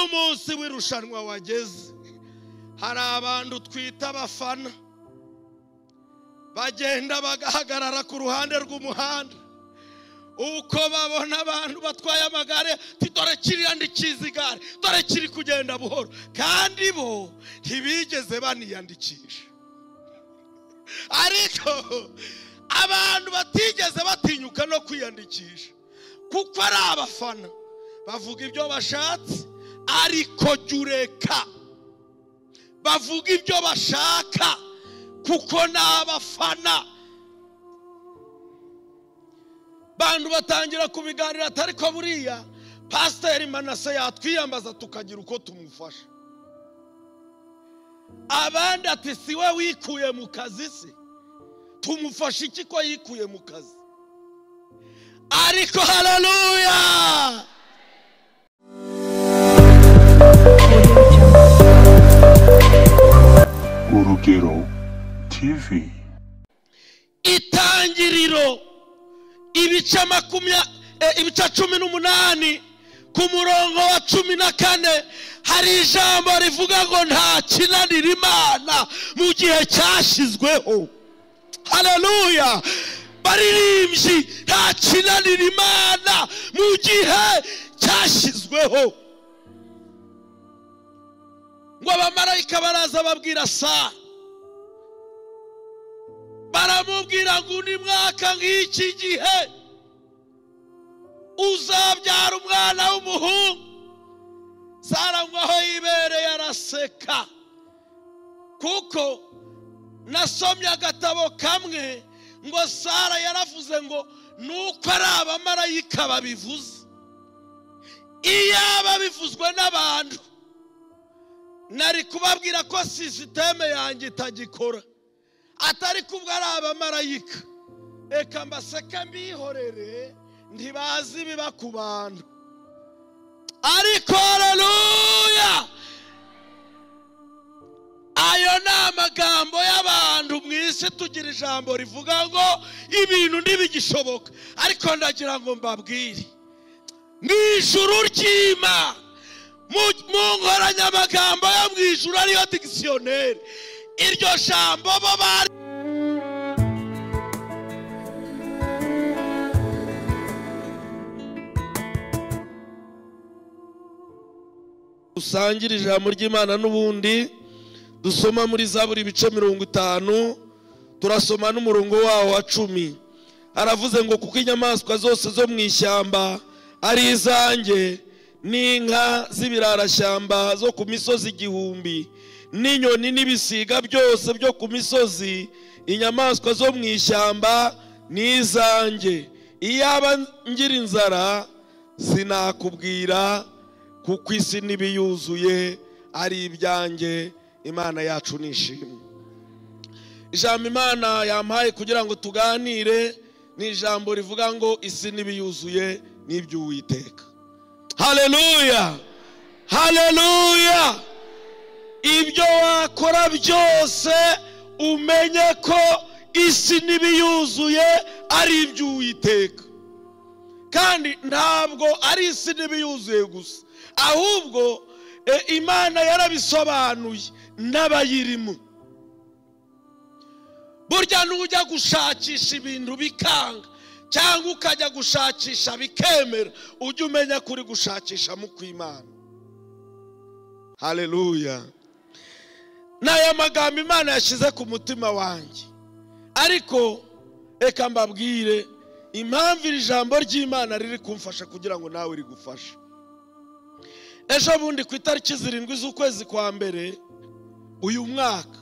iyo umunsi w'irushanwa wageze hari abantu twita abafana bagenda bagahagarara ku ruhande rw'umuhanda uko babona abantu batwaye amagare dore kiriya ndikiza igare dore kiri kugenda buhoro kandi bo ntibigeze baniyandikisha ariko abantu batigeze batinyuka no kwiyandikisha kuko ari abafana bavuga ibyo bashatse ariko jureka bavuga ibyo bashaka kuko n'abafana bantu batangira kubiganira atari ko buriya Pastor Manase yatwiyambaza tukagira uko tumufasha abandi ati siwe wikuye mu kazi se tumufasha iki ko yikuye mu kazi ariko haleluya Urugero TV Itangiriro ibice 18 ku murongo wa 14 hari ijambo rivuga ngo nta kinanira Imana mu gihe cyashizweho haleluya baririmbyi nta kinanira Imana mu gihe cyashizweho ngo abamarayika baraza babwira Sara baramubwira ngo ni mwaka nk'iki gihe uzabyara umwana w'umuhungu Sara ngo aho yibereye araseka kuko nasomye agatabo kamwe ngo Sara yaravuze ngo nuko ari abamarayika babivuze iyaba bivuzwe n'abantu nari kubabwira ko systeme yanjye itagikora atari kubwo ari abamarayika eka mbaseka mbihorere ntibazi biba ku bantu ariko haleluya ayo ni amagambo y'abantu mu isi tugira ijambo rivuga ngo ibintu ntibigishoboka ariko ndagira ngo mbabwire mu ijuru ry'Imana mu nkoranyamagambo yo mu ijuru ariyo dictionnaire iryo jambo bo bari usangira ijambo ry'Imana n'ubundi dusoma muri Zaburi ibice 50 turasoma n'umurongo wawo wa 10 aravuze ngo kuko inyamaswa zose zo mu ishyamba ari izanjye n'inka z'ibirarashyamba zo ku misozi 1000 n'inyoni n'ibisiga byose byo ku misozi inyamaswa zo mu ishyamba n'izanjye iyaba ngira inzara sinakubwira kuko isi n'ibiyuzuye ari ibyanjye Imana yacu nishimwe ijambo Imana yampaye kugira ngo tuganire ni ijambo rivuga ngo isi n'ibiyuzuye n'iby'Uwiteka haleluya haleluya ibyo wakora byose umenye ko isi n'ibiyuzuye ari iby'Uwiteka kandi ntabwo ari isi n'ibiyuzuye gusa ahubwo Imana yarabisobanuye n'abayirimo burya n'ujya gushakisha ibintu bikanga cyangwa ukajya gushakisha bikemera ujye umenya kuri gushakisha mu kw'Imana haleluya n'aya magambo Imana yashize ku mutima wanjye ariko reka mbabwire impamvu iri jambo ry'Imana riri kumfasha kugira ngo nawe rigufashe ejo bundi ku itariki 7 z'ukwezi kwa mbere uyu mwaka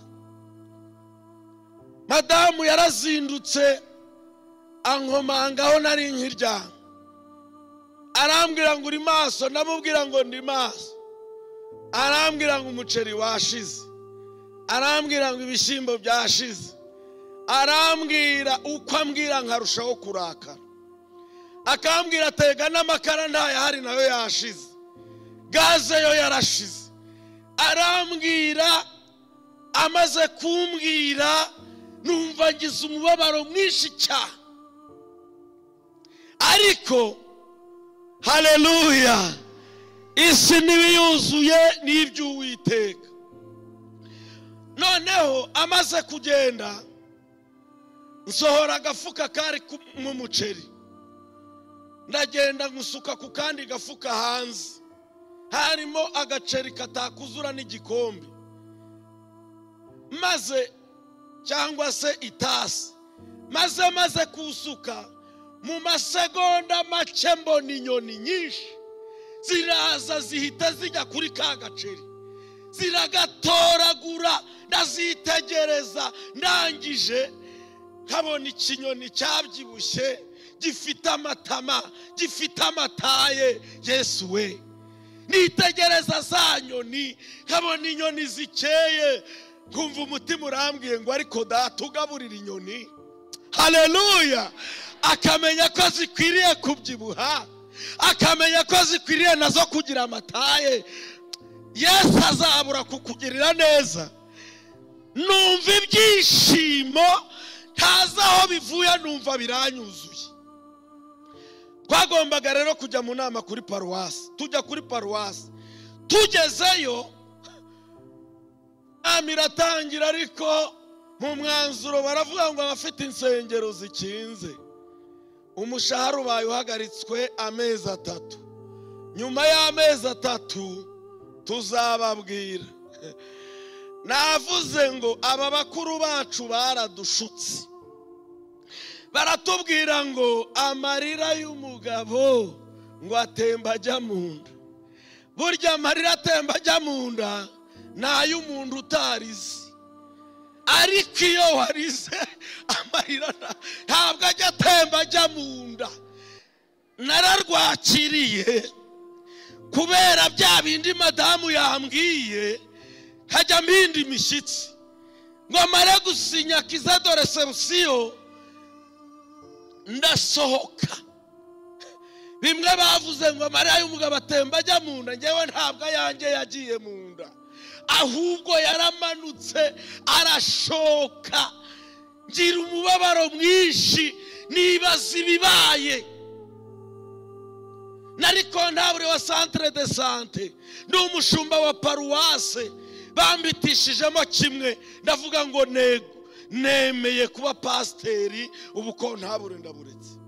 madamu yarazindutse ankomangaho nari nkiryama arambwira ngo uri maso ndamubwira ngo ndi maso arambwira ngo umuceri washize arambwira ngo ibishyimbo byashize arambwira uko ambwira nkarushaho kurakara akambwira atega n'amakara ntayahari nayo yashize gaze yo yarashize arambwira amaze kumbwira numva ngize umubabaro mwinshi cyane ariko haleluya isi n'ibiyuzuye n'iby'Uwiteka. Noneho amaze kugenda nsohora agafuka kari mu muceri, ndagenda ngusuka ku kandi gafuka hanze, harimo agaceri katakuzura n'igikombe, maze cyangwa se itasi, maze kusuka mu masegonda make mbona inyoni nyinshi ziraza zihita zijya kuri ka gaceri, ziragatoragura, ndazitegereza, ndangije nkabona ikinyoni cyabyibushye gifite amatama, gifite amataye. Yesu we, nitegereza za nyoni nkabona inyoni zikeye, nkumva umutima urambwiye ngo ariko data ugaburira inyoni. Haleluya! Akamenya ko zikwiriye kubyibuha, akamenya ko zikwiriye nazo kugira amataye. Yesu azabura kukugirira neza. Numva ibyishimo ntazi aho bivuye, numva biranyuzuye. Twagombaga rero kujya mu nama kuri paruwasi, tujya kuri paruwasi, tugezeyo amiratangira, ariko mu mwanzuro baravuga ngo abafite insengero zikinze umushahara ubaye uhagaritswe amezi 3. Nyuma y'amezi 3 tuzababwira. Navuze ngo aba bakuru bacu baradushutse, baratubwira ngo amarira y'umugabo ngo atemba ajya mu nda. Burya amarira atemba ajya mu nda n'ay'umuntu utarize, ariko iyo warize amarira ntabwo ajya atemba ajya mu nda. Nararwakiriye kubera bya bindi madamu yambwiye, hajya mpinda imishyitsi ngo mare gusinya kiza de reception, ndasohoka. Bimwe bavuze ngo amarira y'umugabo atemba ajya mu nda, ngewe ntabwo yanjye yagiye mu nda, ahubwo yaramanutse arashoka. Ngira umubabaro mwinshi, nibaza ibibaye. Nari kontabure wa centre de santé, ndi umushumba wa paruwase, bambitishijemo kimwe, ndavuga ngo nemeye kuba pasiteri, ubu kontabure ndaburetse.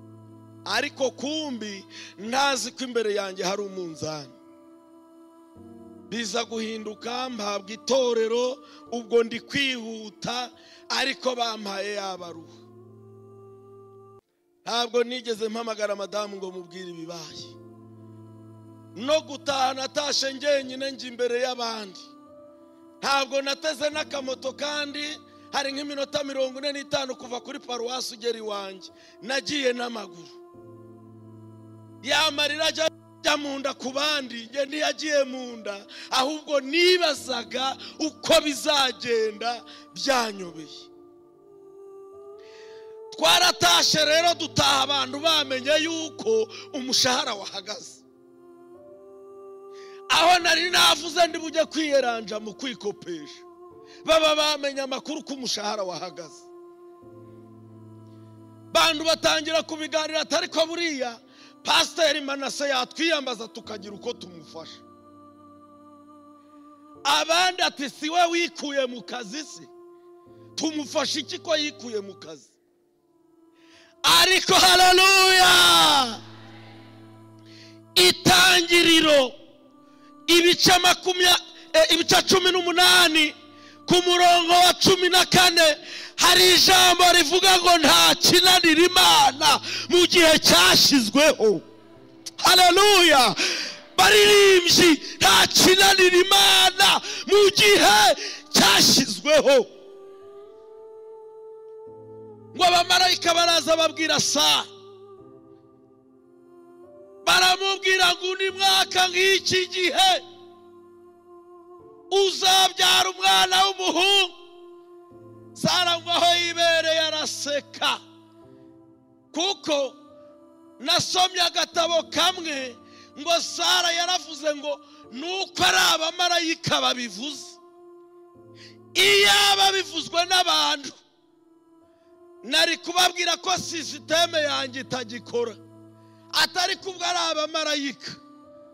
Ariko kumbi ntazi ko imbere yanjye hari umunzani. Biza guhinduka mpabwa itorero, ubwo ndi kwihuta, ariko bampaye yabaruha. Ntabwo nigeze mpamagara madamu ngo mubwire ibibaye. No gutaha natashe njyenyine nje imbere y'abandi. Ntabwo nateze n'akamoto, kandi hari nk'iminota 45 kuva kuri paruwasi ugera iwanjye. Nagiye n'amaguru. Yamarira ajya mu nda ku bandi, nge ntiyagiye mu nda, ahubwo nibazaga uko bizagenda byanyobeye. Twaratashe rero dutaha abantu bamenye yuko umushahara wahagaze. Aho nari navuze ndi bujye kwiyeranja mu kwikopesha, baba bamenye amakuru ko umushahara wahagaze. Bantu batangira kubiganira, atari ko buriya Pasiteri Manase yatwiyambaza tukagira uko tumufasha. Abandi ati siwe wikuye mu kazi se, tumufasha iki ko yikuye mu kazi? Ariko haleluya, itangiriro ibice 18 ku murongo wa 14 hari ijambo rivuga ngo nta kinanira Imana mu gihe cyashizweho. Haleluya, baririmbyi, nta kinanira Imana mu gihe cyashizweho. Ngo abamarayika baraza babwira Sara, baramubwira ngo undi mwaka nk'iki gihe uzabyara umwana w'umuhungu. Sara ngo aho yibereye araseka, kuko nasomye agatabo kamwe ngo Sara yaravuze ngo nuko ari abamarayika babivuze. Iyaba bivuzwe n'abantu nari kubabwira ko sisiteme yanjye itagikora, atari kubwo ari abamarayika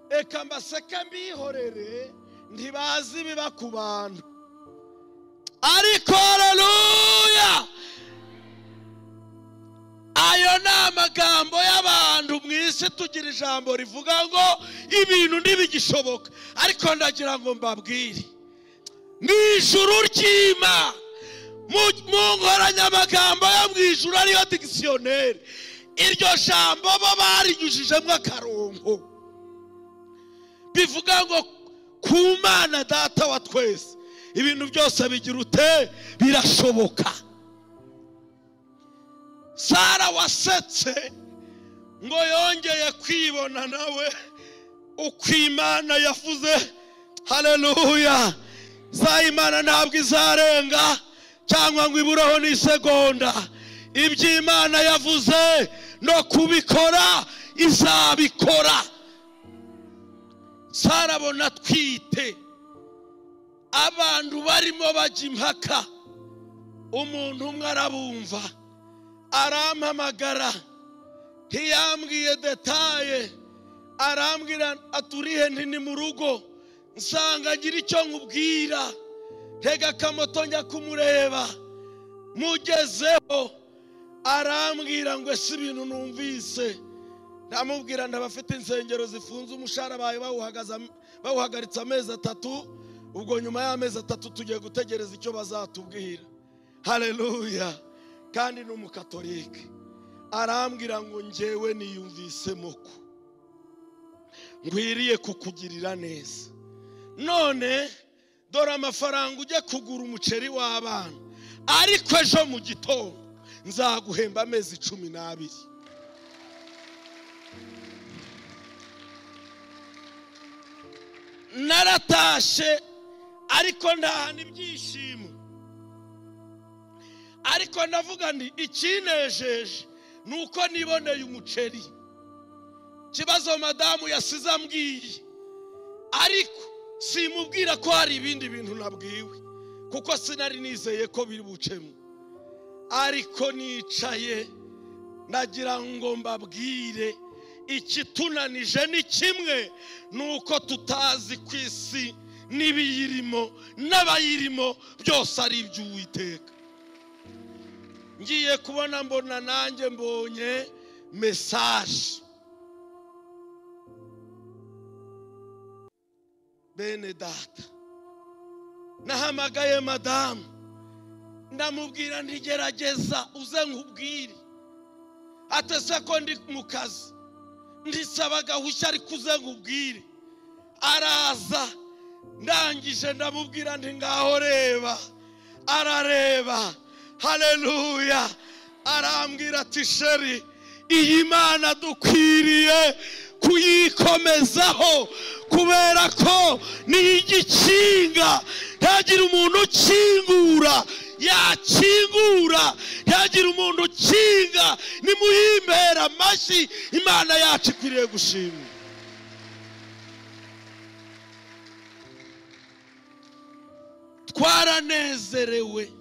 eka mbaseke mbihorere ntibazi biba ku bantu, ariko haleluya, ayo ni amagambo y'abantu mu isi. Tugira ijambo rivuga ngo ibintu ntibigishoboka, ariko ndagira ngo mbabwire mu ijuru ry'Imana, mu nkoranyamagambo yo mu ijuru ariyo dictionnaire, iryo jambo bo barinyujijemo akarongo, bivuga ngo ku Mana Data wa twese ibintu byose bigira ute birashoboka. Sara wasetse ngo yongeye kwibona nawe uko Imana yavuze, haleluya, za Imana ntabwo izarenga cyangwa ngo iburaho n'isegonda. Iby'Imana yavuze no kubikora izabikora. Sara abona twite, abantu barimo bajya impaka, umuntu umwe arabumva arampamagara, ntiyambwiye detaye, arambwira aturihe nti ni mu rugo, nsanga ngira icyo nkubwira, tega akamoto njya kumureba, mugezeho arambwira ngo ese ibintu numvise, ndamubwira ndabafite insengero zifunze umushahara bawe bawuhagaritse amezi 3, ubwo nyuma y'amezi 3 tugiye gutegereza icyo bazatubwira. Haleluya. Kandi n'umukatolike arambwira ngo njyewe niyumvisemo ko ngwiriye kukugirira neza, none dore amafaranga ujye kugura umuceri w'abana, ariko ejo mu gitondo nzaguhemba amezi 12. Naratashe ariko ndahana ibyishimo, ariko ndavuga nti ikinejeje nuko niboneye umuceri. Kibazo madamu yasize ambwiye, ariko simubwira ko hari ibindi bintu nabwiwe, kuko sinari nizeye ko biri bucemo. Ariko nicaye ndagira ngo mbabwire, ikitunanije ni kimwe, nuko tutazi ku isi n'ibiyirimo n'abayirimo byose ari iby'Uwiteka. Ngiye kubona mbona nanjye mbonye message, bene data, nahamagaye madamu ndamubwira ndigerageza uze nkubwire, atese ko ndi mu kazi ndisaba gahushya ariko uze nkubwire. Araza, ndangije ndamubwira ndi ngaho reba, arareba, haleluya, arambwira ati sheri, iyi Mana dukwiriye kuyikomezaho, kubera ko ni igikinga, ntagira umuntu ukingura, yakingura, ntagira umuntu ukinga. Nimuhimbere amashyi, Imana yacu ikwiriye gushimwa. Twaranezerewe,